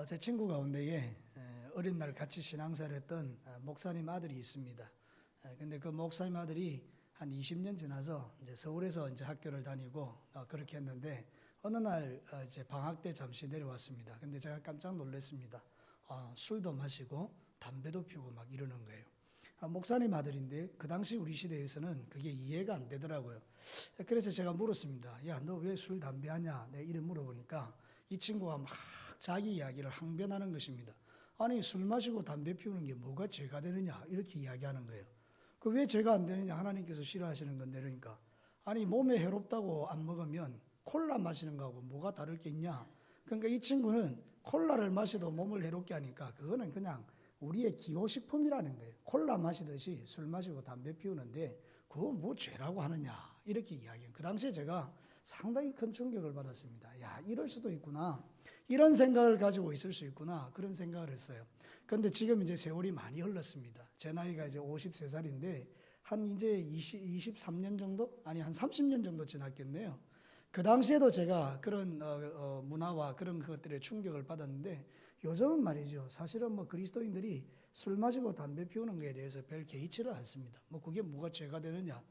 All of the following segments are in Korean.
제 친구 가운데에 어린 날 같이 신앙생활 했던 목사님 아들이 있습니다. 근데 그 목사님 아들이 한 20년 지나서 이제 서울에서 이제 학교를 다니고 그렇게 했는데 어느 날 이제 방학 때 잠시 내려왔습니다. 근데 제가 깜짝 놀랐습니다. 술도 마시고 담배도 피우고 막 이러는 거예요. 목사님 아들인데 그 당시 우리 시대에서는 그게 이해가 안 되더라고요. 그래서 제가 물었습니다. 야, 너 왜 술 담배 하냐? 내가 이래 물어보니까 이 친구가 막 자기 이야기를 항변하는 것입니다. 아니, 술 마시고 담배 피우는 게 뭐가 죄가 되느냐? 이렇게 이야기하는 거예요. 그 왜 죄가 안 되느냐? 하나님께서 싫어하시는 건데. 그러니까 아니, 몸에 해롭다고 안 먹으면 콜라 마시는 거하고 뭐가 다를 게 있냐? 그러니까 이 친구는 콜라를 마셔도 몸을 해롭게 하니까 그거는 그냥 우리의 기호식품이라는 거예요. 콜라 마시듯이 술 마시고 담배 피우는데 그거 뭐 죄라고 하느냐? 이렇게 이야기해요. 그 당시에 제가 상당히 큰 충격을 받았습니다. 야, 이럴 수도 있구나. 이런 생각을 가지고 있을 수 있구나. 그런 생각을 했어요. 그런데 지금 이제 세월이 많이 흘렀습니다. 제 나이가 이제 53살인데 한 이제 23년 정도? 아니, 한 30년 정도 지났겠네요. 그 당시에도 제가 그런 문화와 그런 것들에 충격을 받았는데 요즘은 말이죠. 사실은 뭐 그리스도인들이 술 마시고 담배 피우는 것에 대해서 별 개의치를 않습니다. 뭐 그게 뭐가 죄가 되느냐.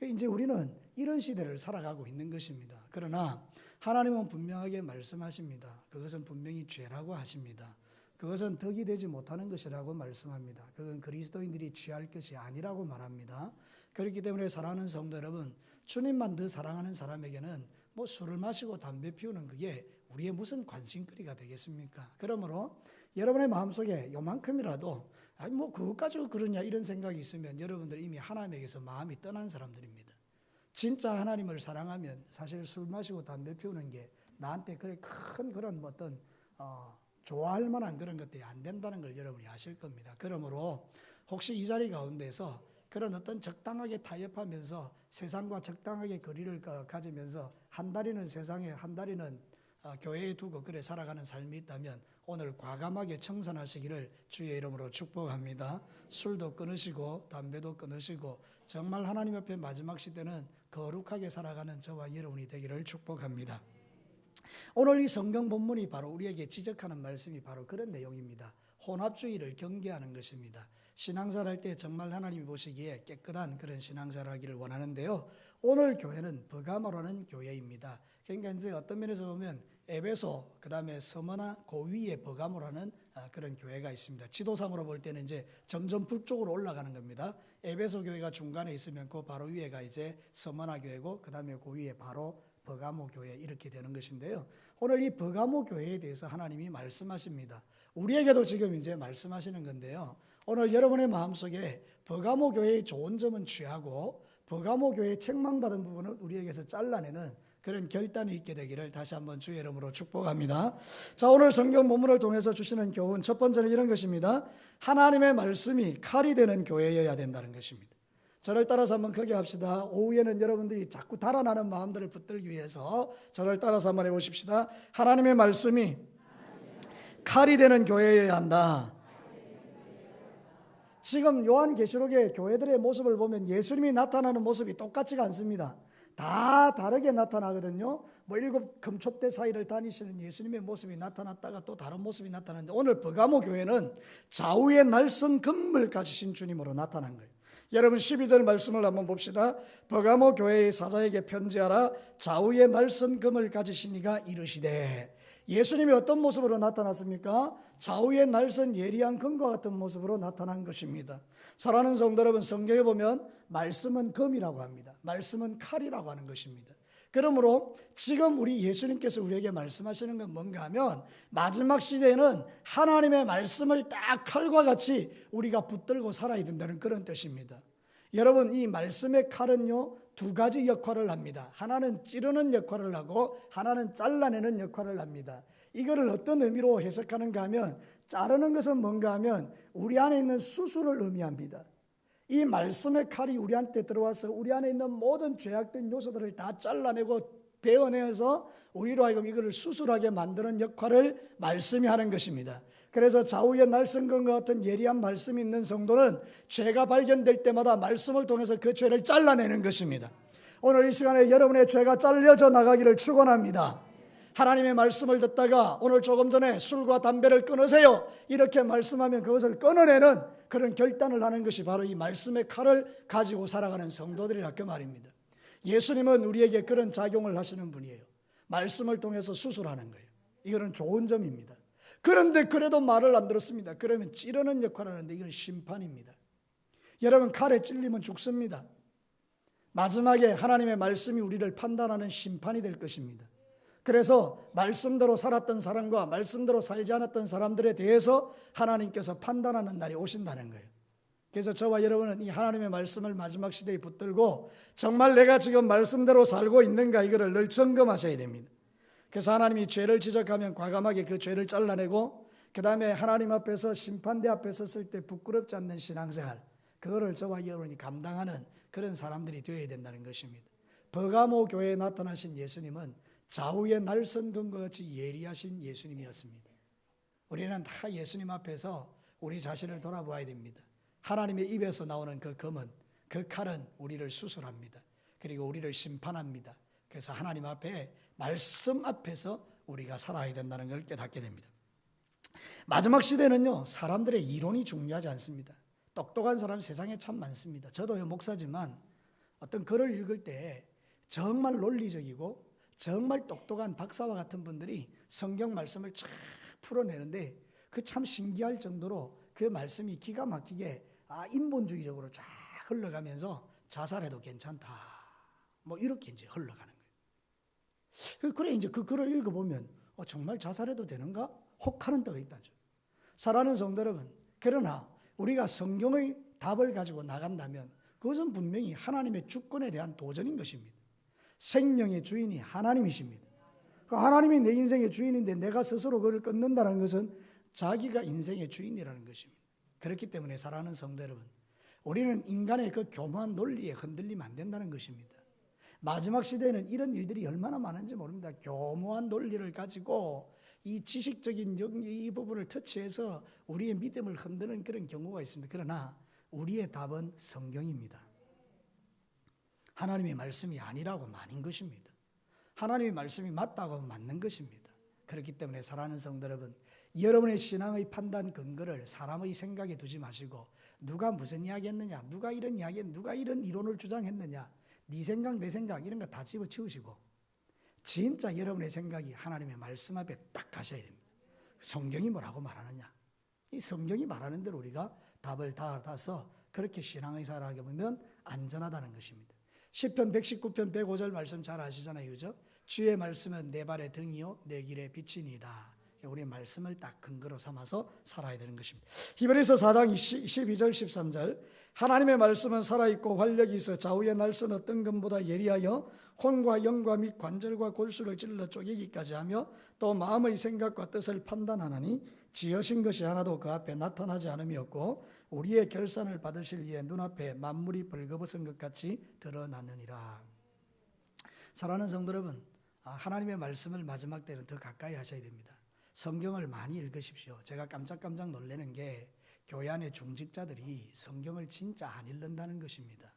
이제 우리는 이런 시대를 살아가고 있는 것입니다. 그러나 하나님은 분명하게 말씀하십니다. 그것은 분명히 죄라고 하십니다. 그것은 덕이 되지 못하는 것이라고 말씀합니다. 그건 그리스도인들이 취할 것이 아니라고 말합니다. 그렇기 때문에 사랑하는 성도 여러분, 주님만 더 사랑하는 사람에게는 뭐 술을 마시고 담배 피우는 그게 우리의 무슨 관심거리가 되겠습니까? 그러므로 여러분의 마음속에 요만큼이라도 아니 뭐 그것 가지고 그러냐 이런 생각이 있으면 여러분들 이미 하나님에게서 마음이 떠난 사람들입니다. 진짜 하나님을 사랑하면 사실 술 마시고 담배 피우는 게 나한테 그래 큰 그런 어떤 좋아할 만한 그런 것들이 안 된다는 걸 여러분이 아실 겁니다. 그러므로 혹시 이 자리 가운데서 그런 어떤 적당하게 타협하면서 세상과 적당하게 거리를 가지면서 한 다리는 세상에 한 다리는 교회에 두고 그래 살아가는 삶이 있다면 오늘 과감하게 청산하시기를 주의 이름으로 축복합니다. 술도 끊으시고 담배도 끊으시고 정말 하나님 앞에 마지막 시대는 거룩하게 살아가는 저와 여러분이 되기를 축복합니다. 오늘 이 성경 본문이 바로 우리에게 지적하는 말씀이 바로 그런 내용입니다. 혼합주의를 경계하는 것입니다. 신앙생활 할 때 정말 하나님이 보시기에 깨끗한 그런 신앙생활 하기를 원하는데요. 오늘 교회는 버가모라는 교회입니다. 그러니까 이제 어떤 면에서 보면 에베소, 그 다음에 서머나 그 위에 버가모라는 그런 교회가 있습니다. 지도상으로 볼 때는 이제 점점 북쪽으로 올라가는 겁니다. 에베소 교회가 중간에 있으면 그 바로 위에가 이제 서머나 교회고 그 다음에 그 위에 바로 버가모 교회 이렇게 되는 것인데요. 오늘 이 버가모 교회에 대해서 하나님이 말씀하십니다. 우리에게도 지금 이제 말씀하시는 건데요. 오늘 여러분의 마음속에 버가모 교회의 좋은 점은 취하고 버가모 교회의 책망받은 부분은 우리에게서 잘라내는 그런 결단이 있게 되기를 다시 한번 주의 이름으로 축복합니다. 자, 오늘 성경 본문을 통해서 주시는 교훈 첫 번째는 이런 것입니다. 하나님의 말씀이 칼이 되는 교회여야 된다는 것입니다. 저를 따라서 한번 크게 합시다. 오후에는 여러분들이 자꾸 달아나는 마음들을 붙들기 위해서 저를 따라서 한번 해보십시다. 하나님의 말씀이 칼이 되는 교회여야 한다. 지금 요한계시록의 교회들의 모습을 보면 예수님이 나타나는 모습이 똑같지가 않습니다. 다 다르게 나타나거든요. 뭐 7 금촛대 사이를 다니시는 예수님의 모습이 나타났다가 또 다른 모습이 나타나는데 오늘 버가모 교회는 좌우에 날선 금을 가지신 주님으로 나타난 거예요. 여러분 12절 말씀을 한번 봅시다. 버가모 교회의 사자에게 편지하라. 좌우에 날선 금을 가지신 이가 이르시되. 예수님이 어떤 모습으로 나타났습니까? 좌우에 날선 예리한 금과 같은 모습으로 나타난 것입니다. 사랑하는 성도 여러분, 성경에 보면 말씀은 금이라고 합니다. 말씀은 칼이라고 하는 것입니다. 그러므로 지금 우리 예수님께서 우리에게 말씀하시는 건 뭔가 하면 마지막 시대에는 하나님의 말씀을 딱 칼과 같이 우리가 붙들고 살아야 된다는 그런 뜻입니다. 여러분, 이 말씀의 칼은요 2가지 역할을 합니다. 하나는 찌르는 역할을 하고 하나는 잘라내는 역할을 합니다. 이거를 어떤 의미로 해석하는가 하면 자르는 것은 뭔가 하면 우리 안에 있는 수술을 의미합니다. 이 말씀의 칼이 우리한테 들어와서 우리 안에 있는 모든 죄악된 요소들을 다 잘라내고 베어내서 우리로 하여금 이거를 수술하게 만드는 역할을 말씀이 하는 것입니다. 그래서 좌우에 날선금과 같은 예리한 말씀이 있는 성도는 죄가 발견될 때마다 말씀을 통해서 그 죄를 잘라내는 것입니다. 오늘 이 시간에 여러분의 죄가 잘려져 나가기를 축원합니다. 하나님의 말씀을 듣다가 오늘 조금 전에 술과 담배를 끊으세요 이렇게 말씀하면 그것을 끊어내는 그런 결단을 하는 것이 바로 이 말씀의 칼을 가지고 살아가는 성도들이라 그 말입니다. 예수님은 우리에게 그런 작용을 하시는 분이에요. 말씀을 통해서 수술하는 거예요. 이거는 좋은 점입니다. 그런데 그래도 말을 안 들었습니다. 그러면 찌르는 역할을 하는데 이건 심판입니다. 여러분, 칼에 찔리면 죽습니다. 마지막에 하나님의 말씀이 우리를 판단하는 심판이 될 것입니다. 그래서 말씀대로 살았던 사람과 말씀대로 살지 않았던 사람들에 대해서 하나님께서 판단하는 날이 오신다는 거예요. 그래서 저와 여러분은 이 하나님의 말씀을 마지막 시대에 붙들고 정말 내가 지금 말씀대로 살고 있는가 이거를 늘 점검하셔야 됩니다. 그래서 하나님이 죄를 지적하면 과감하게 그 죄를 잘라내고 그 다음에 하나님 앞에서 심판대 앞에 섰을 때 부끄럽지 않는 신앙생활, 그거를 저와 여러분이 감당하는 그런 사람들이 되어야 된다는 것입니다. 버가모 교회에 나타나신 예수님은 좌우의 날선 금과 같이 예리하신 예수님이었습니다. 우리는 다 예수님 앞에서 우리 자신을 돌아보아야 됩니다. 하나님의 입에서 나오는 그 검은, 그 칼은 우리를 수술합니다. 그리고 우리를 심판합니다. 그래서 하나님 앞에, 말씀 앞에서 우리가 살아야 된다는 걸 깨닫게 됩니다. 마지막 시대는요, 사람들의 이론이 중요하지 않습니다. 똑똑한 사람 세상에 참 많습니다. 저도 목사지만 어떤 글을 읽을 때 정말 논리적이고 정말 똑똑한 박사와 같은 분들이 성경 말씀을 쫙 풀어내는데 그 참 신기할 정도로 그 말씀이 기가 막히게 인본주의적으로 쫙 흘러가면서 자살해도 괜찮다 뭐 이렇게 이제 흘러가는 거예요. 그래 이제 그 글을 읽어보면 정말 자살해도 되는가? 혹하는 때가 있다죠. 사랑하는 성도 여러분, 그러나 우리가 성경의 답을 가지고 나간다면 그것은 분명히 하나님의 주권에 대한 도전인 것입니다. 생명의 주인이 하나님이십니다. 그 하나님이 내 인생의 주인인데 내가 스스로 그를 끊는다는 것은 자기가 인생의 주인이라는 것입니다. 그렇기 때문에 사랑하는 성도 여러분, 우리는 인간의 그 교묘한 논리에 흔들리면 안 된다는 것입니다. 마지막 시대에는 이런 일들이 얼마나 많은지 모릅니다. 교묘한 논리를 가지고 이 지식적인 이 부분을 터치해서 우리의 믿음을 흔드는 그런 경우가 있습니다. 그러나 우리의 답은 성경입니다. 하나님의 말씀이 아니라고 아닌 것입니다. 하나님의 말씀이 맞다고 하면 맞는 것입니다. 그렇기 때문에 사랑하는 성도 여러분, 여러분의 신앙의 판단 근거를 사람의 생각에 두지 마시고 누가 무슨 이야기 했느냐, 누가 이런 이야기 했느냐, 누가 이런 이론을 주장했느냐, 네 생각 내 생각 이런 거 다 집어치우시고 진짜 여러분의 생각이 하나님의 말씀 앞에 딱 가셔야 됩니다. 성경이 뭐라고 말하느냐, 이 성경이 말하는 대로 우리가 답을 달아서 그렇게 신앙의 생활을 하게 보면 안전하다는 것입니다. 시편 119편 105절 말씀 잘 아시잖아요, 그죠? 주의 말씀은 내 발의 등이요 내 길의 빛이니이다. 우리의 말씀을 딱 근거로 삼아서 살아야 되는 것입니다. 히브리서 4장 12절 13절 하나님의 말씀은 살아있고 활력이 있어 좌우의 날선 어떤 검보다 예리하여 혼과 영과 및 관절과 골수를 찔러 쪼개기까지 하며 또 마음의 생각과 뜻을 판단하나니 지으신 것이 하나도 그 앞에 나타나지 않음이 없고 우리의 결산을 받으실 이에 눈앞에 만물이 벌거벗은 것 같이 드러나느니라. 사랑하는 성도 여러분, 하나님의 말씀을 마지막 때는 더 가까이 하셔야 됩니다. 성경을 많이 읽으십시오. 제가 깜짝깜짝 놀라는 게 교회 안에 중직자들이 성경을 진짜 안 읽는다는 것입니다.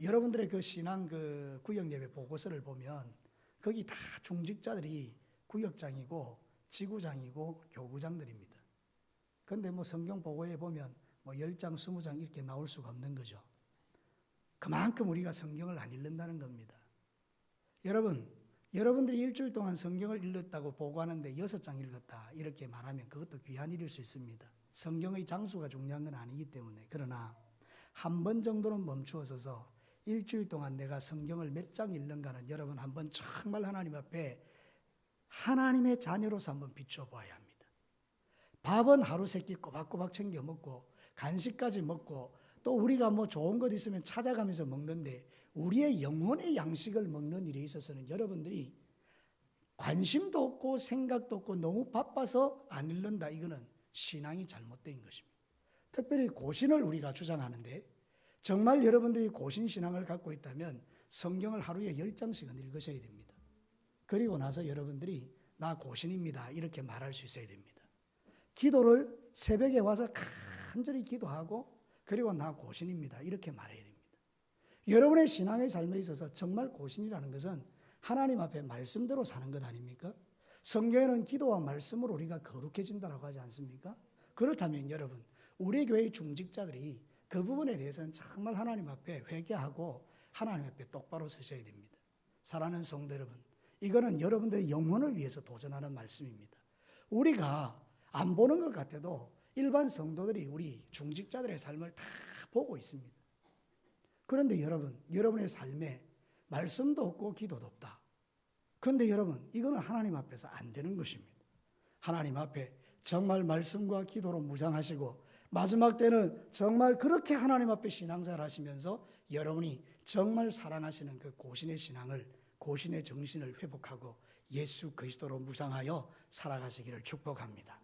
여러분들의 그 신앙 그 구역예배 보고서를 보면 거기 다 중직자들이 구역장이고 지구장이고 교구장들입니다. 그런데 뭐 성경 보고에 보면 뭐 10장, 20장 이렇게 나올 수가 없는 거죠. 그만큼 우리가 성경을 안 읽는다는 겁니다. 여러분들이 일주일 동안 성경을 읽었다고 보고하는데 6장 읽었다 이렇게 말하면 그것도 귀한 일일 수 있습니다. 성경의 장수가 중요한 건 아니기 때문에. 그러나 한 번 정도는 멈추어서서 일주일 동안 내가 성경을 몇 장 읽는가는 여러분 한번 정말 하나님 앞에 하나님의 자녀로서 한번 비춰보아야 합니다. 밥은 하루 세끼 꼬박꼬박 챙겨 먹고 간식까지 먹고 또 우리가 뭐 좋은 것 있으면 찾아가면서 먹는데 우리의 영혼의 양식을 먹는 일에 있어서는 여러분들이 관심도 없고 생각도 없고 너무 바빠서 안 읽는다. 이거는 신앙이 잘못된 것입니다. 특별히 고신을 우리가 주장하는데 정말 여러분들이 고신 신앙을 갖고 있다면 성경을 하루에 10장씩은 읽으셔야 됩니다. 그리고 나서 여러분들이 나 고신입니다 이렇게 말할 수 있어야 됩니다. 기도를 새벽에 와서 간절히 기도하고 그리고 나 고신입니다 이렇게 말해야 됩니다. 여러분의 신앙의 삶에 있어서 정말 고신이라는 것은 하나님 앞에 말씀대로 사는 것 아닙니까? 성경에는 기도와 말씀으로 우리가 거룩해진다고 하지 않습니까? 그렇다면 여러분, 우리 교회의 중직자들이 그 부분에 대해서는 정말 하나님 앞에 회개하고 하나님 앞에 똑바로 서셔야 됩니다. 사랑하는 성도 여러분, 이거는 여러분들의 영혼을 위해서 도전하는 말씀입니다. 우리가 안 보는 것 같아도 일반 성도들이 우리 중직자들의 삶을 다 보고 있습니다. 그런데 여러분, 여러분의 삶에 말씀도 없고 기도도 없다. 그런데 여러분, 이거는 하나님 앞에서 안 되는 것입니다. 하나님 앞에 정말 말씀과 기도로 무장하시고 마지막 때는 정말 그렇게 하나님 앞에 신앙생활 하시면서 여러분이 정말 사랑하시는 그 고신의 신앙을, 고신의 정신을 회복하고 예수 그리스도로 무장하여 살아가시기를 축복합니다.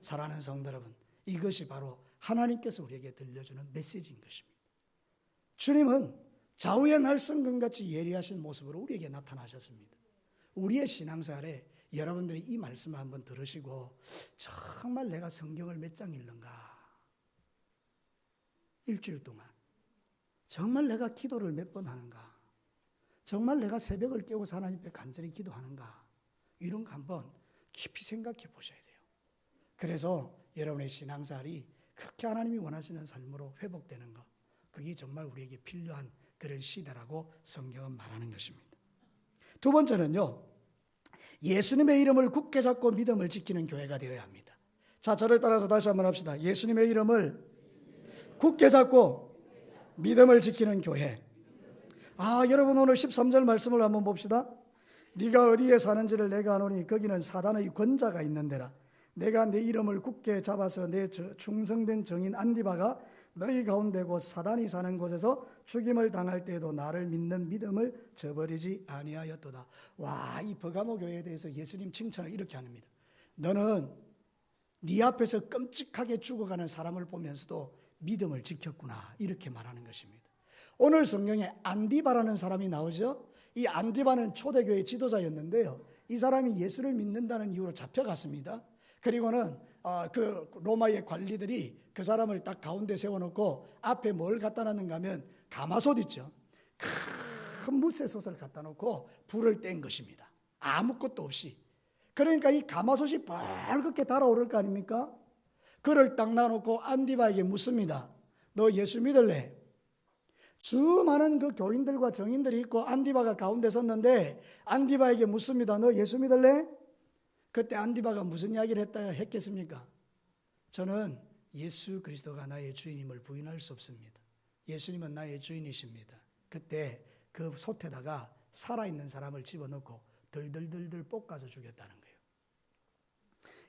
사랑하는 성도 여러분, 이것이 바로 하나님께서 우리에게 들려주는 메시지인 것입니다. 주님은 좌우의 날성금같이 예리하신 모습으로 우리에게 나타나셨습니다. 우리의 신앙생활에 여러분들이 이 말씀을 한번 들으시고 정말 내가 성경을 몇 장 읽는가? 일주일 동안 정말 내가 기도를 몇 번 하는가? 정말 내가 새벽을 깨워서 하나님 앞에 간절히 기도하는가? 이런 거 한번 깊이 생각해 보셔야 돼요. 그래서 여러분의 신앙생활이 그렇게 하나님이 원하시는 삶으로 회복되는 것, 그게 정말 우리에게 필요한 그런 시대라고 성경은 말하는 것입니다. 두 번째는요, 예수님의 이름을 굳게 잡고 믿음을 지키는 교회가 되어야 합니다. 자, 저를 따라서 다시 한번 합시다. 예수님의 이름을 굳게 잡고 믿음을 지키는 교회. 여러분 오늘 13절 말씀을 한번 봅시다. 네가 어디에 사는지를 내가 아노니 거기는 사단의 권자가 있는 데라. 내가 네 이름을 굳게 잡아서 내 충성된 정인 안디바가 너희 가운데 곧 사단이 사는 곳에서 죽임을 당할 때에도 나를 믿는 믿음을 저버리지 아니하였도다. 와, 이 버가모 교회에 대해서 예수님 칭찬을 이렇게 합니다. 너는 네 앞에서 끔찍하게 죽어가는 사람을 보면서도 믿음을 지켰구나, 이렇게 말하는 것입니다. 오늘 성경에 안디바라는 사람이 나오죠. 이 안디바는 초대교회 지도자였는데요, 이 사람이 예수를 믿는다는 이유로 잡혀갔습니다. 그리고는 그 로마의 관리들이 그 사람을 딱 가운데 세워놓고 앞에 뭘 갖다 놨는가 하면 가마솥 있죠. 큰 무쇠솥을 갖다 놓고 불을 뗀 것입니다. 아무것도 없이. 그러니까 이 가마솥이 벌겋게 달아오를 거 아닙니까? 그를 딱 놔놓고 안디바에게 묻습니다. 너 예수 믿을래? 수많은 그 교인들과 정인들이 있고 안디바가 가운데 섰는데 안디바에게 묻습니다. 너 예수 믿을래? 그때 안디바가 무슨 이야기를 했겠습니까? 저는 예수 그리스도가 나의 주인임을 부인할 수 없습니다. 예수님은 나의 주인이십니다. 그때 그 솥에다가 살아있는 사람을 집어넣고 들들들들 볶아서 죽였다는 거예요.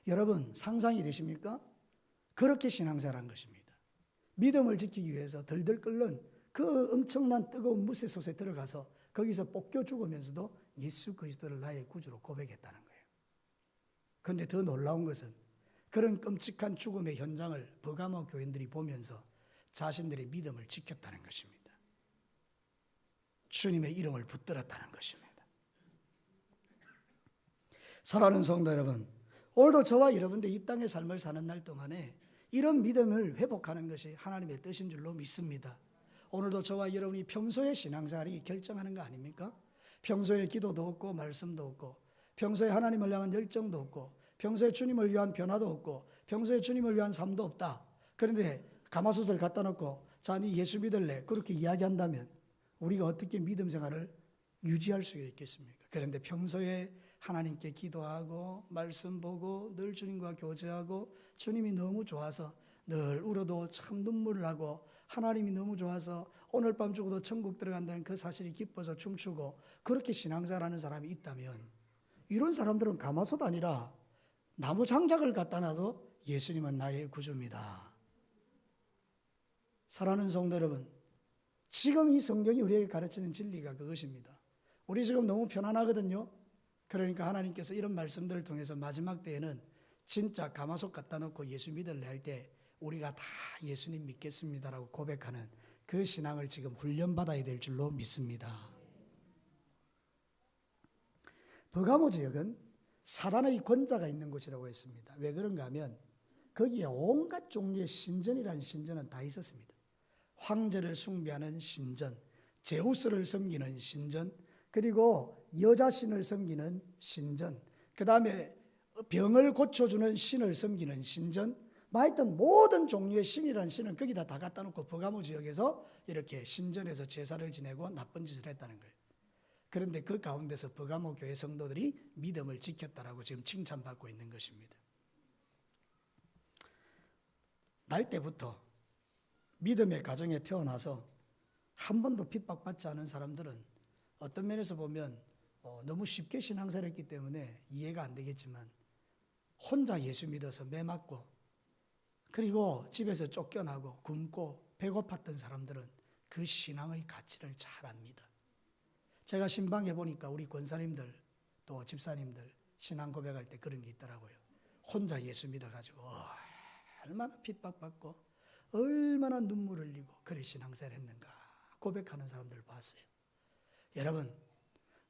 여러분 상상이 되십니까? 그렇게 신앙생활한 것입니다. 믿음을 지키기 위해서 들들 끓는 그 엄청난 뜨거운 무쇠솥에 들어가서 거기서 볶여 죽으면서도 예수 그리스도를 나의 구주로 고백했다는 거예요. 그런데 더 놀라운 것은 그런 끔찍한 죽음의 현장을 버가모 교인들이 보면서 자신들의 믿음을 지켰다는 것입니다. 주님의 이름을 붙들었다는 것입니다. 사랑하는 성도 여러분, 오늘도 저와 여러분들 이 땅의 삶을 사는 날 동안에 이런 믿음을 회복하는 것이 하나님의 뜻인 줄로 믿습니다. 오늘도 저와 여러분이 평소의 신앙생활이 결정하는 거 아닙니까? 평소에 기도도 없고 말씀도 없고 평소에 하나님을 향한 열정도 없고 평소에 주님을 위한 변화도 없고 평소에 주님을 위한 삶도 없다. 그런데 가마솥을 갖다 놓고 자, 네 예수 믿을래? 그렇게 이야기한다면 우리가 어떻게 믿음 생활을 유지할 수 있겠습니까? 그런데 평소에 하나님께 기도하고 말씀 보고 늘 주님과 교제하고 주님이 너무 좋아서 늘 울어도 참 눈물을 나고 하나님이 너무 좋아서 오늘 밤 죽어도 천국 들어간다는 그 사실이 기뻐서 춤추고 그렇게 신앙생활하는 사람이 있다면 이런 사람들은 가마솥 아니라 나무 장작을 갖다 놔도 예수님은 나의 구주입니다. 사랑하는 성도 여러분, 지금 이 성경이 우리에게 가르치는 진리가 그것입니다. 우리 지금 너무 편안하거든요. 그러니까 하나님께서 이런 말씀들을 통해서 마지막 때에는 진짜 가마솥 갖다 놓고 예수 믿을래 할 때 우리가 다 예수님 믿겠습니다라고 고백하는 그 신앙을 지금 훈련받아야 될 줄로 믿습니다. 버가모 지역은 사단의 권자가 있는 곳이라고 했습니다. 왜 그런가 하면 거기에 온갖 종류의 신전이라는 신전은 다 있었습니다. 황제를 숭배하는 신전, 제우스를 섬기는 신전, 그리고 여자 신을 섬기는 신전, 그 다음에 병을 고쳐주는 신을 섬기는 신전, 하여튼 모든 종류의 신이라는 신은 거기다 다 갖다 놓고 버가모 지역에서 이렇게 신전에서 제사를 지내고 나쁜 짓을 했다는 거예요. 그런데 그 가운데서 버가모 교회 성도들이 믿음을 지켰다라고 지금 칭찬받고 있는 것입니다. 날 때부터 믿음의 가정에 태어나서 한 번도 핍박받지 않은 사람들은 어떤 면에서 보면 너무 쉽게 신앙생활을 했기 때문에 이해가 안 되겠지만, 혼자 예수 믿어서 매 맞고 그리고 집에서 쫓겨나고 굶고 배고팠던 사람들은 그 신앙의 가치를 잘 압니다. 제가 신방에 보니까 우리 권사님들 또 집사님들 신앙 고백할 때 그런 게 있더라고요. 혼자 예수 믿어가지고 얼마나 핍박받고 얼마나 눈물 흘리고 그래 신앙생활 했는가 고백하는 사람들을 봤어요. 여러분,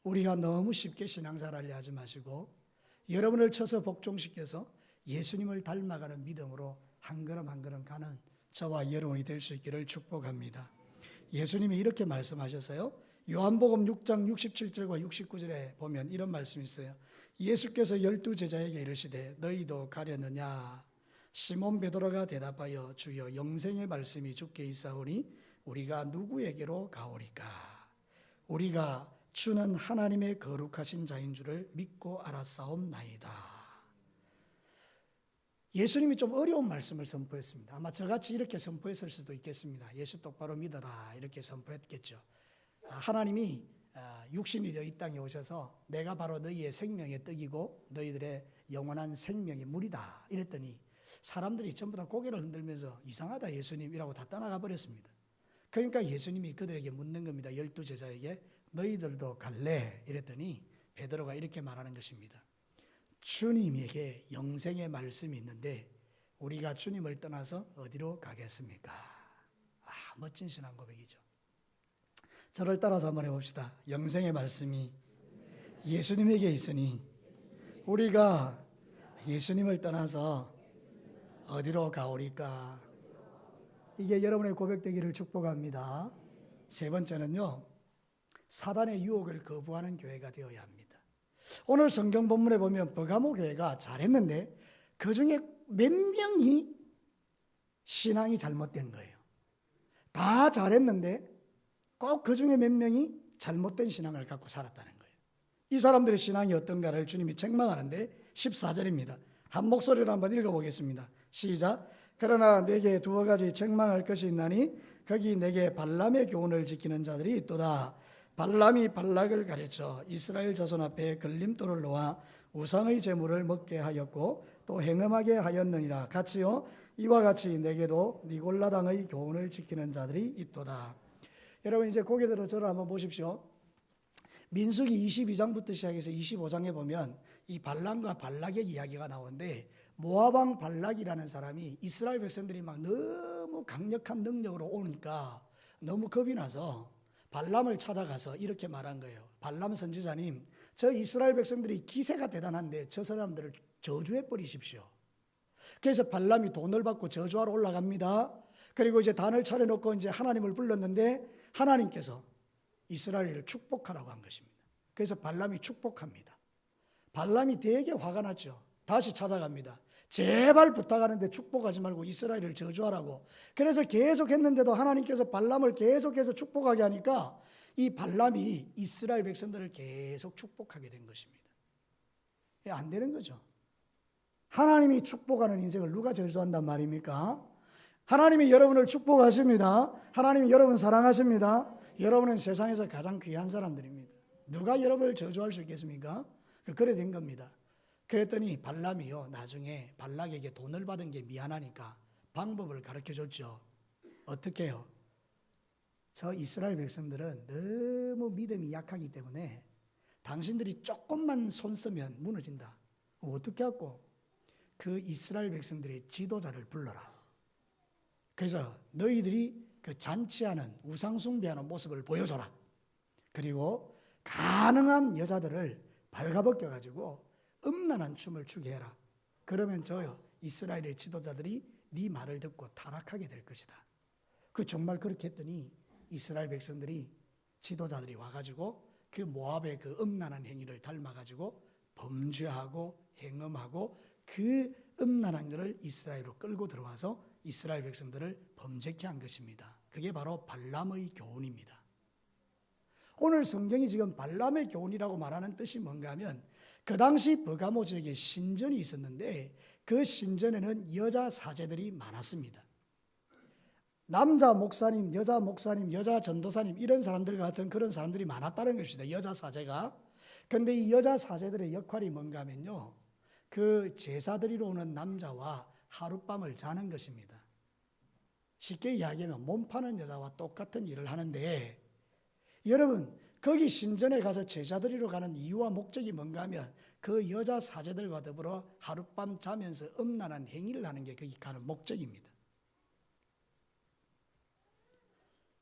우리가 너무 쉽게 신앙생활을 하지 마시고 여러분을 쳐서 복종시켜서 예수님을 닮아가는 믿음으로 한 걸음 한 걸음 가는 저와 여러분이 될 수 있기를 축복합니다. 예수님이 이렇게 말씀하셨어요. 요한복음 6장 67절과 69절에 보면 이런 말씀이 있어요. 예수께서 12 제자에게 이르시되 너희도 가려느냐? 시몬 베드로가 대답하여 주여 영생의 말씀이 주께 있사오니 우리가 누구에게로 가오리까? 우리가 주는 하나님의 거룩하신 자인 줄을 믿고 알았사옵나이다. 예수님이 좀 어려운 말씀을 선포했습니다. 아마 저같이 이렇게 선포했을 수도 있겠습니다. 예수 똑바로 믿어라 이렇게 선포했겠죠. 하나님이 육신이 되어 이 땅에 오셔서 내가 바로 너희의 생명의 떡이고 너희들의 영원한 생명의 물이다 이랬더니 사람들이 전부 다 고개를 흔들면서 이상하다 예수님이라고 다 떠나가 버렸습니다. 그러니까 예수님이 그들에게 묻는 겁니다. 12 제자에게 너희들도 갈래? 이랬더니 베드로가 이렇게 말하는 것입니다. 주님에게 영생의 말씀이 있는데 우리가 주님을 떠나서 어디로 가겠습니까? 멋진 신앙 고백이죠. 저를 따라서 한번 해봅시다. 영생의 말씀이 예수님에게 있으니 우리가 예수님을 떠나서 어디로 가오리까? 이게 여러분의 고백되기를 축복합니다. 세 번째는요, 사단의 유혹을 거부하는 교회가 되어야 합니다. 오늘 성경 본문에 보면 버가모 교회가 잘했는데 그 중에 몇 명이 신앙이 잘못된 거예요. 다 잘했는데 꼭 그 중에 몇 명이 잘못된 신앙을 갖고 살았다는 거예요. 이 사람들의 신앙이 어떤가를 주님이 책망하는데 14절입니다. 한 목소리로 한번 읽어보겠습니다. 시작. 그러나 내게 두어 가지 책망할 것이 있나니 거기 내게 발람의 교훈을 지키는 자들이 있도다. 발람이 발락을 가르쳐 이스라엘 자손 앞에 걸림돌을 놓아 우상의 제물을 먹게 하였고 또 행음하게 하였느니라. 같이요 이와 같이 내게도 니골라당의 교훈을 지키는 자들이 있도다. 여러분 이제 고개 들어 저를 한번 보십시오. 민수기 22장부터 시작해서 25장에 보면 이 발람과 발락의 이야기가 나오는데 모압 왕 발락이라는 사람이 이스라엘 백성들이 막 너무 강력한 능력으로 오니까 너무 겁이 나서 발람을 찾아가서 이렇게 말한 거예요. 발람 선지자님, 저 이스라엘 백성들이 기세가 대단한데 저 사람들을 저주해 버리십시오. 그래서 발람이 돈을 받고 저주하러 올라갑니다. 그리고 이제 단을 차려놓고 이제 하나님을 불렀는데 하나님께서 이스라엘을 축복하라고 한 것입니다. 그래서 발람이 축복합니다. 발람이 되게 화가 났죠. 다시 찾아갑니다. 제발 부탁하는데 축복하지 말고 이스라엘을 저주하라고. 그래서 계속 했는데도 하나님께서 발람을 계속해서 축복하게 하니까 이 발람이 이스라엘 백성들을 계속 축복하게 된 것입니다. 안 되는 거죠. 하나님이 축복하는 인생을 누가 저주한단 말입니까? 하나님이 여러분을 축복하십니다. 하나님이 여러분 사랑하십니다. 여러분은 세상에서 가장 귀한 사람들입니다. 누가 여러분을 저주할 수 있겠습니까? 그래 된 겁니다. 그랬더니 발람이요 나중에 발락에게 돈을 받은 게 미안하니까 방법을 가르쳐줬죠. 어떻게 해요? 저 이스라엘 백성들은 너무 믿음이 약하기 때문에 당신들이 조금만 손 쓰면 무너진다. 어떻게 하고? 그 이스라엘 백성들의 지도자를 불러라. 그래서 너희들이 그 잔치하는 우상숭배하는 모습을 보여줘라. 그리고 가능한 여자들을 발가벗겨가지고 음란한 춤을 추게 해라. 그러면 저요 이스라엘의 지도자들이 네 말을 듣고 타락하게 될 것이다. 그 정말 그렇게 했더니 이스라엘 백성들이 지도자들이 와가지고 그 모압의 그 음란한 행위를 닮아가지고 범죄하고 행음하고 그 음란한 것을 이스라엘로 끌고 들어와서 이스라엘 백성들을 범죄케 한 것입니다. 그게 바로 발람의 교훈입니다. 오늘 성경이 지금 발람의 교훈이라고 말하는 뜻이 뭔가 하면 그 당시 버가모 지역에 신전이 있었는데 그 신전에는 여자 사제들이 많았습니다. 남자 목사님, 여자 전도사님 이런 사람들 같은 그런 사람들이 많았다는 것입니다. 여자 사제가. 그런데 이 여자 사제들의 역할이 뭔가 하면요, 그 제사 드리러 오는 남자와 하룻밤을 자는 것입니다. 쉽게 이야기하면 몸 파는 여자와 똑같은 일을 하는데, 여러분 거기 신전에 가서 제사 드리러 가는 이유와 목적이 뭔가 하면 그 여자 사제들과 더불어 하룻밤 자면서 음란한 행위를 하는 게 거기 가는 목적입니다.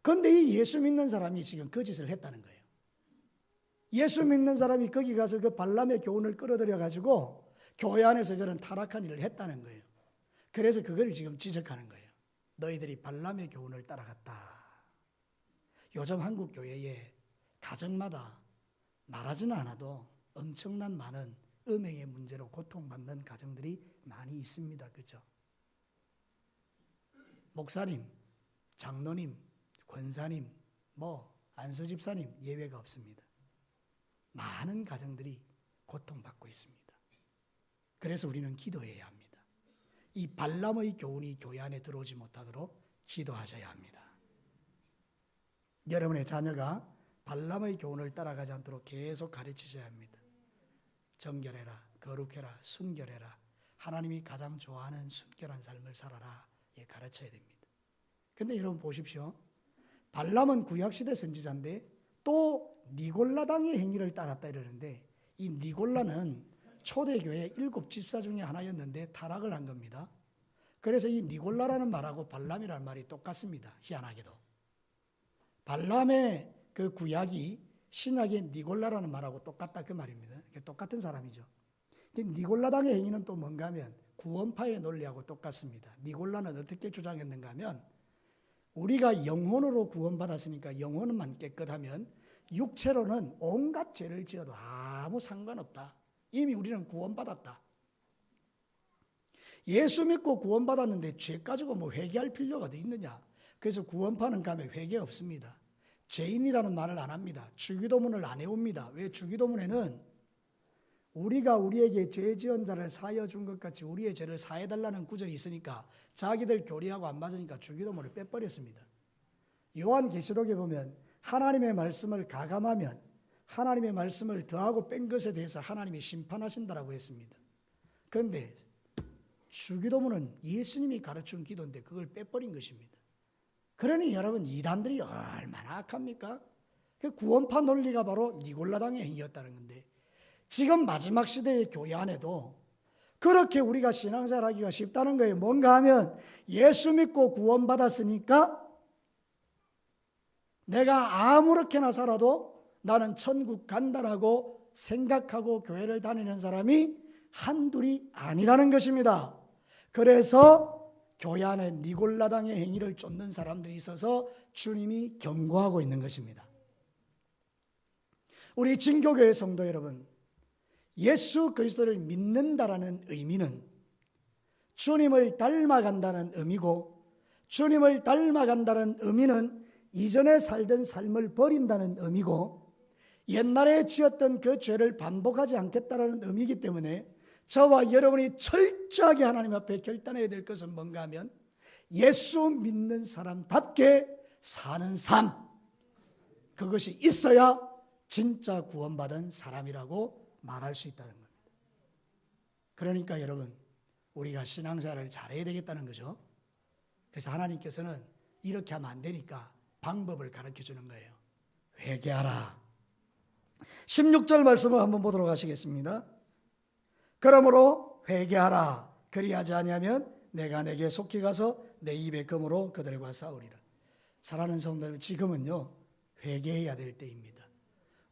그런데 이 예수 믿는 사람이 지금 그 짓을 했다는 거예요. 예수 믿는 사람이 거기 가서 그 발람의 교훈을 끌어들여 가지고 교회 안에서 그런 타락한 일을 했다는 거예요. 그래서 그걸 지금 지적하는 거예요. 너희들이 발람의 교훈을 따라갔다. 요즘 한국 교회에 가정마다 말하지는 않아도 엄청난 많은 음행의 문제로 고통받는 가정들이 많이 있습니다. 그렇죠? 목사님, 장로님, 권사님, 안수집사님 예외가 없습니다. 많은 가정들이 고통받고 있습니다. 그래서 우리는 기도해야 합니다. 이 발람의 교훈이 교회 안에 들어오지 못하도록 기도하셔야 합니다. 여러분의 자녀가 발람의 교훈을 따라가지 않도록 계속 가르치셔야 합니다. 정결해라, 거룩해라, 순결해라, 하나님이 가장 좋아하는 순결한 삶을 살아라, 가르쳐야 됩니다. 그런데 여러분 보십시오. 발람은 구약시대 선지자인데 또 니골라당의 행위를 따랐다 이러는데, 이 니골라는 초대교회 7집사 중에 하나였는데 타락을 한 겁니다. 그래서 이 니골라라는 말하고 발람이라는 말이 똑같습니다. 희한하게도 발람의 그 구약이 신약의 니골라라는 말하고 똑같다 그 말입니다. 똑같은 사람이죠. 니골라당의 행위는 또 뭔가 하면 구원파의 논리하고 똑같습니다. 니골라는 어떻게 주장했는가 하면, 우리가 영혼으로 구원받았으니까 영혼만 깨끗하면 육체로는 온갖 죄를 지어도 아무 상관없다. 이미 우리는 구원받았다. 예수 믿고 구원받았는데 죄 가지고 회개할 필요가 어디 있느냐. 그래서 구원파는 가면 회개 없습니다. 죄인이라는 말을 안 합니다. 주기도문을 안 해옵니다. 왜? 주기도문에는 우리가 우리에게 죄 지은 자를 사하여 준 것 같이 우리의 죄를 사해달라는 구절이 있으니까 자기들 교리하고 안 맞으니까 주기도문을 빼버렸습니다. 요한계시록에 보면 하나님의 말씀을 가감하면 하나님의 말씀을 더하고 뺀 것에 대해서 하나님이 심판하신다라고 했습니다. 그런데 주기도문은 예수님이 가르친 기도인데 그걸 빼버린 것입니다. 그러니 여러분, 이단들이 얼마나 악합니까? 그 구원파 논리가 바로 니골라당의 행위였다는 건데, 지금 마지막 시대의 교회 안에도 그렇게 우리가 신앙생활 하기가 쉽다는 거예요. 뭔가 하면 예수 믿고 구원받았으니까 내가 아무렇게나 살아도 나는 천국 간다라고 생각하고 교회를 다니는 사람이 한둘이 아니라는 것입니다. 그래서 교회 안에 니골라당의 행위를 쫓는 사람들이 있어서 주님이 경고하고 있는 것입니다. 우리 진교교회 성도 여러분, 예수 그리스도를 믿는다라는 의미는 주님을 닮아간다는 의미고, 주님을 닮아간다는 의미는 이전에 살던 삶을 버린다는 의미고, 옛날에 지었던 그 죄를 반복하지 않겠다는 의미이기 때문에 저와 여러분이 철저하게 하나님 앞에 결단해야 될 것은 뭔가 하면 예수 믿는 사람답게 사는 삶, 그것이 있어야 진짜 구원받은 사람이라고 말할 수 있다는 겁니다. 그러니까 여러분, 우리가 신앙생활을 잘해야 되겠다는 거죠. 그래서 하나님께서는 이렇게 하면 안 되니까 방법을 가르쳐 주는 거예요. 회개하라. 16절 말씀을 한번 보도록 하시겠습니다. 그러므로 회개하라. 그리하지 아니하면 내가 내게 속히 가서 내 입의 검으로 그들과 싸우리라. 사랑하는 성도들, 지금은요 회개해야 될 때입니다.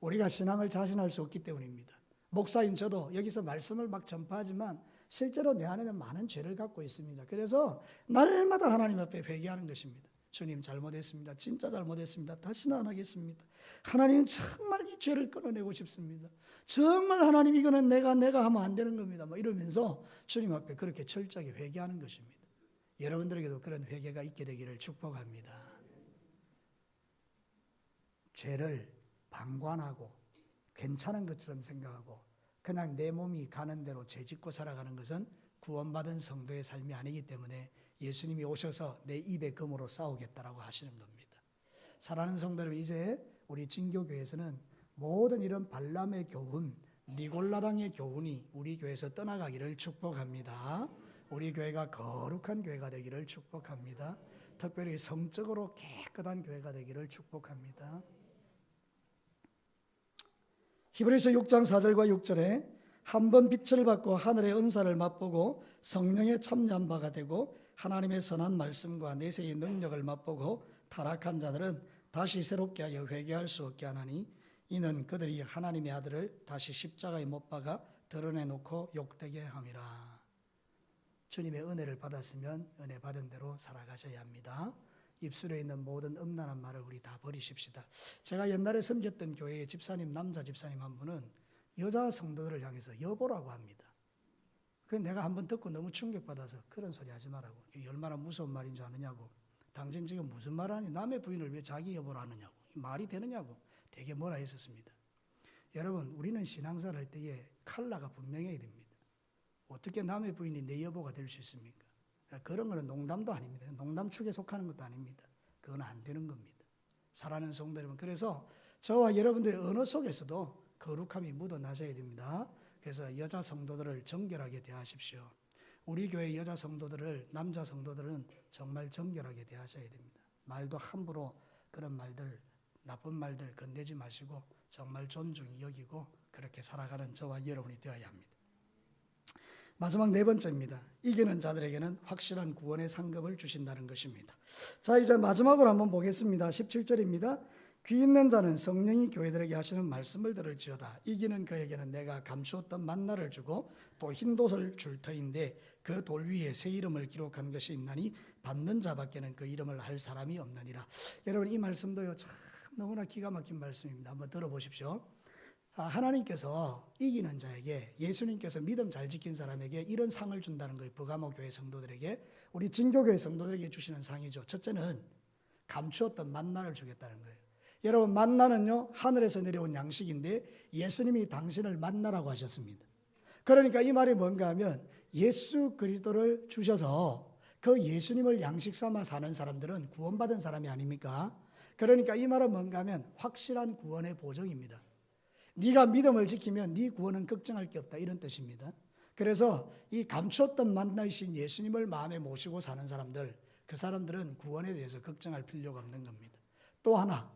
우리가 신앙을 자신할 수 없기 때문입니다. 목사인 저도 여기서 말씀을 막 전파하지만 실제로 내 안에는 많은 죄를 갖고 있습니다. 그래서 날마다 하나님 앞에 회개하는 것입니다. 주님 잘못했습니다. 진짜 잘못했습니다. 다시는 안 하겠습니다. 하나님 정말 이 죄를 끊어내고 싶습니다. 정말 하나님 이거는 내가 하면 안 되는 겁니다. 이러면서 주님 앞에 그렇게 철저하게 회개하는 것입니다. 여러분들에게도 그런 회개가 있게 되기를 축복합니다. 죄를 방관하고 괜찮은 것처럼 생각하고 그냥 내 몸이 가는 대로 죄짓고 살아가는 것은 구원받은 성도의 삶이 아니기 때문에 예수님이 오셔서 내 입의 금으로 싸우겠다라고 하시는 겁니다. 사랑하는 성도 여러분, 이제 우리 진교교회에서는 모든 이런 발람의 교훈, 니골라당의 교훈이 우리 교회에서 떠나가기를 축복합니다. 우리 교회가 거룩한 교회가 되기를 축복합니다. 특별히 성적으로 깨끗한 교회가 되기를 축복합니다. 히브리서 6장 4절과 6절에 한 번 빛을 받고 하늘의 은사를 맛보고 성령에 참여한 바가 되고 하나님의 선한 말씀과 내세의 능력을 맛보고 타락한 자들은 다시 새롭게 하여 회개할 수 없게 하나니 이는 그들이 하나님의 아들을 다시 십자가에 못 박아 드러내놓고 욕되게 함이라. 주님의 은혜를 받았으면 은혜 받은 대로 살아가셔야 합니다. 입술에 있는 모든 음란한 말을 우리 다 버리십시다. 제가 옛날에 섬겼던 교회의 집사님, 남자 집사님 한 분은 여자 성도들을 향해서 여보라고 합니다. 그래서 내가 한번 듣고 너무 충격받아서 그런 소리 하지 말라고. 얼마나 무서운 말인 줄 아느냐고. 당신 지금 무슨 말 하니? 남의 부인을 왜 자기 여보라 하느냐고. 말이 되느냐고. 되게 뭐라 했었습니다. 여러분, 우리는 신앙생활 할 때에 칼라가 분명해야 됩니다. 어떻게 남의 부인이 내 여보가 될 수 있습니까? 그런 거는 농담도 아닙니다. 농담 축에 속하는 것도 아닙니다. 그건 안 되는 겁니다. 사랑하는 성도 여러분, 그래서 저와 여러분들의 언어 속에서도 거룩함이 묻어나셔야 됩니다. 그래서 여자 성도들을 정결하게 대하십시오. 우리 교회 여자 성도들을, 남자 성도들은 정말 정결하게 대하셔야 됩니다. 말도 함부로 그런 말들, 나쁜 말들 건네지 마시고 정말 존중히 여기고 그렇게 살아가는 저와 여러분이 되어야 합니다. 마지막 네 번째입니다. 이기는 자들에게는 확실한 구원의 상급을 주신다는 것입니다. 자, 이제 마지막으로 한번 보겠습니다. 17절입니다. 귀 있는 자는 성령이 교회들에게 하시는 말씀을 들을지어다. 이기는 그에게는 내가 감추었던 만나를 주고 또 흰 돛을 줄 터인데 그 돌 위에 새 이름을 기록한 것이 있나니 받는 자밖에는 그 이름을 할 사람이 없느니라. 여러분, 이 말씀도요 참 너무나 기가 막힌 말씀입니다. 한번 들어보십시오. 하나님께서 이기는 자에게, 예수님께서 믿음 잘 지킨 사람에게 이런 상을 준다는 거예요. 버가모 교회 성도들에게, 우리 진교교회 성도들에게 주시는 상이죠. 첫째는 감추었던 만나를 주겠다는 거예요. 여러분, 만나는요 하늘에서 내려온 양식인데 예수님이 당신을 만나라고 하셨습니다. 그러니까 이 말이 뭔가 하면 예수 그리스도를 주셔서 그 예수님을 양식 삼아 사는 사람들은 구원받은 사람이 아닙니까? 그러니까 이 말은 뭔가 하면 확실한 구원의 보증입니다. 네가 믿음을 지키면 네 구원은 걱정할 게 없다, 이런 뜻입니다. 그래서 이 감추었던 만나이신 예수님을 마음에 모시고 사는 사람들, 그 사람들은 구원에 대해서 걱정할 필요가 없는 겁니다. 또 하나,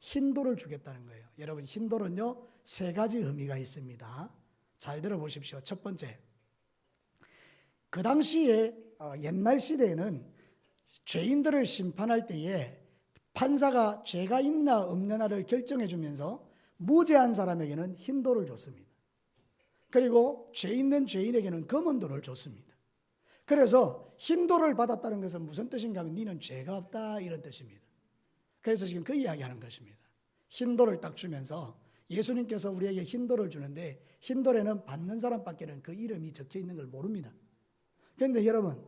흰돌을 주겠다는 거예요. 여러분, 흰돌은요 세 가지 의미가 있습니다. 잘 들어보십시오. 첫 번째, 그 당시에 옛날 시대에는 죄인들을 심판할 때에 판사가 죄가 있나 없느냐를 결정해 주면서 무죄한 사람에게는 흰 돌을 줬습니다. 그리고 죄 있는 죄인에게는 검은 돌을 줬습니다. 그래서 흰 돌을 받았다는 것은 무슨 뜻인가 하면 너는 죄가 없다, 이런 뜻입니다. 그래서 지금 그 이야기하는 것입니다. 흰 돌을 딱 주면서 예수님께서 우리에게 흰 돌을 주는데 흰 돌에는 받는 사람밖에는 그 이름이 적혀 있는 걸 모릅니다. 그런데 여러분,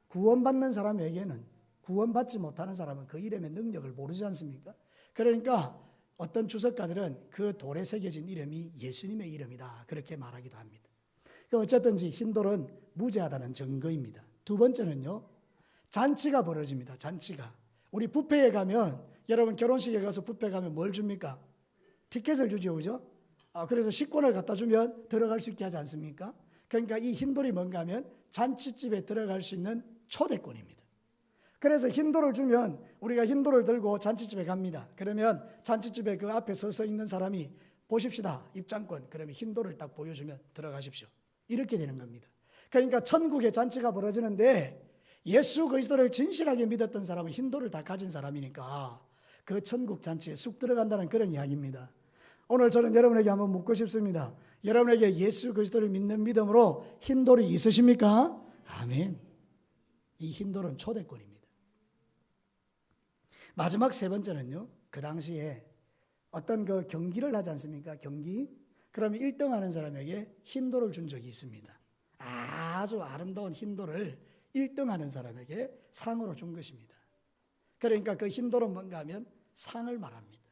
구원받는 사람에게는, 구원받지 못하는 사람은 그 이름의 능력을 모르지 않습니까? 그러니까 어떤 주석가들은 그 돌에 새겨진 이름이 예수님의 이름이다, 그렇게 말하기도 합니다. 어쨌든지 흰돌은 무죄하다는 증거입니다. 두 번째는요, 잔치가 벌어집니다. 잔치가. 우리 뷔페에 가면, 여러분 결혼식에 가서 뷔페 가면 뭘 줍니까? 티켓을 주죠, 그죠? 그래서 식권을 갖다 주면 들어갈 수 있게 하지 않습니까? 그러니까 이 흰돌이 뭔가 하면 잔치집에 들어갈 수 있는 초대권입니다. 그래서 흰돌을 주면 우리가 흰돌을 들고 잔치집에 갑니다. 그러면 잔치집에 그 앞에 서서 있는 사람이 보십시다, 입장권. 그러면 흰돌을 딱 보여주면 들어가십시오, 이렇게 되는 겁니다. 그러니까 천국에 잔치가 벌어지는데 예수 그리스도를 진실하게 믿었던 사람은 흰돌을 다 가진 사람이니까 그 천국 잔치에 쑥 들어간다는 그런 이야기입니다. 오늘 저는 여러분에게 한번 묻고 싶습니다. 여러분에게 예수 그리스도를 믿는 믿음으로 흰돌이 있으십니까? 아멘. 이 흰돌은 초대권입니다. 마지막 세 번째는요, 그 당시에 어떤 그 경기를 하지 않습니까? 경기. 그러면 1등 하는 사람에게 흰돌을 준 적이 있습니다. 아주 아름다운 흰돌을 1등 하는 사람에게 상으로 준 것입니다. 그러니까 그 흰돌은 뭔가 하면 상을 말합니다.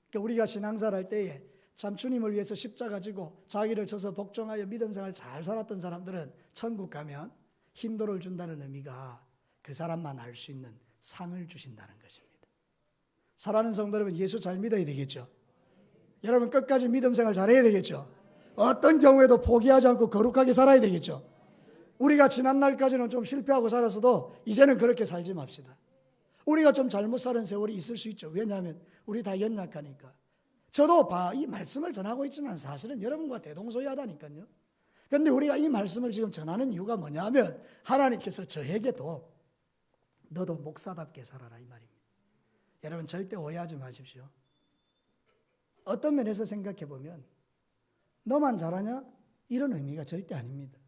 그러니까 우리가 신앙생활 할 때에 참 주님을 위해서 십자가 지고 자기를 쳐서 복종하여 믿음 생활 잘 살았던 사람들은 천국 가면 흰돌을 준다는 의미가 그 사람만 알 수 있는 상을 주신다는 것입니다. 사랑하는 성도 여러분, 예수 잘 믿어야 되겠죠. 여러분 끝까지 믿음 생활 잘해야 되겠죠. 어떤 경우에도 포기하지 않고 거룩하게 살아야 되겠죠. 우리가 지난 날까지는 좀 실패하고 살았어도 이제는 그렇게 살지 맙시다. 우리가 좀 잘못 살은 세월이 있을 수 있죠. 왜냐하면 우리 다 연약하니까. 저도 이 말씀을 전하고 있지만 사실은 여러분과 대동소이하다니까요. 그런데 우리가 이 말씀을 지금 전하는 이유가 뭐냐면 하나님께서 저에게도 너도 목사답게 살아라 이 말입니다. 여러분 절대 오해하지 마십시오. 어떤 면에서 생각해 보면 너만 잘하냐? 이런 의미가 절대 아닙니다.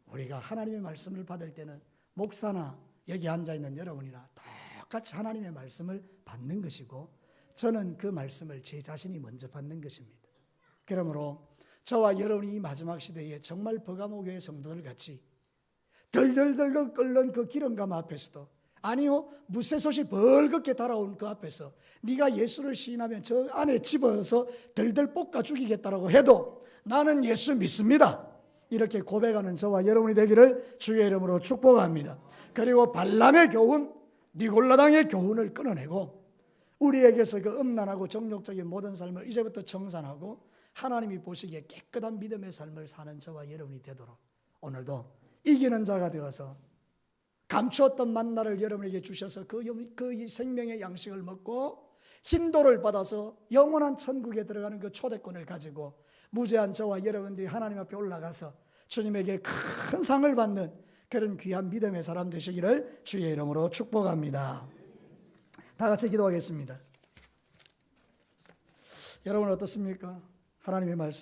우리가 하나님의 말씀을 받을 때는 목사나 여기 앉아있는 여러분이나 똑같이 하나님의 말씀을 받는 것이고 저는 그 말씀을 제 자신이 먼저 받는 것입니다. 그러므로 저와 여러분이 이 마지막 시대에 정말 버가모교회 성도들 같이 덜덜덜덜 끓는 그 기름감 앞에서도 아니요 무쇠솥이 벌겋게 달아온 그 앞에서 네가 예수를 시인하면 저 안에 집어서 덜덜 볶아 죽이겠다라고 해도 나는 예수 믿습니다. 이렇게 고백하는 저와 여러분이 되기를 주의 이름으로 축복합니다. 그리고 발람의 교훈, 니골라당의 교훈을 끊어내고 우리에게서 그 음란하고 정욕적인 모든 삶을 이제부터 청산하고 하나님이 보시기에 깨끗한 믿음의 삶을 사는 저와 여러분이 되도록 오늘도 이기는 자가 되어서 감추었던 만나를 여러분에게 주셔서 그 생명의 양식을 먹고 흰돌을 받아서 영원한 천국에 들어가는 그 초대권을 가지고 무죄한 저와 여러분들이 하나님 앞에 올라가서 주님에게 큰 상을 받는 그런 귀한 믿음의 사람 되시기를 주의 이름으로 축복합니다. 다 같이 기도하겠습니다. 여러분 어떻습니까? 하나님의 말씀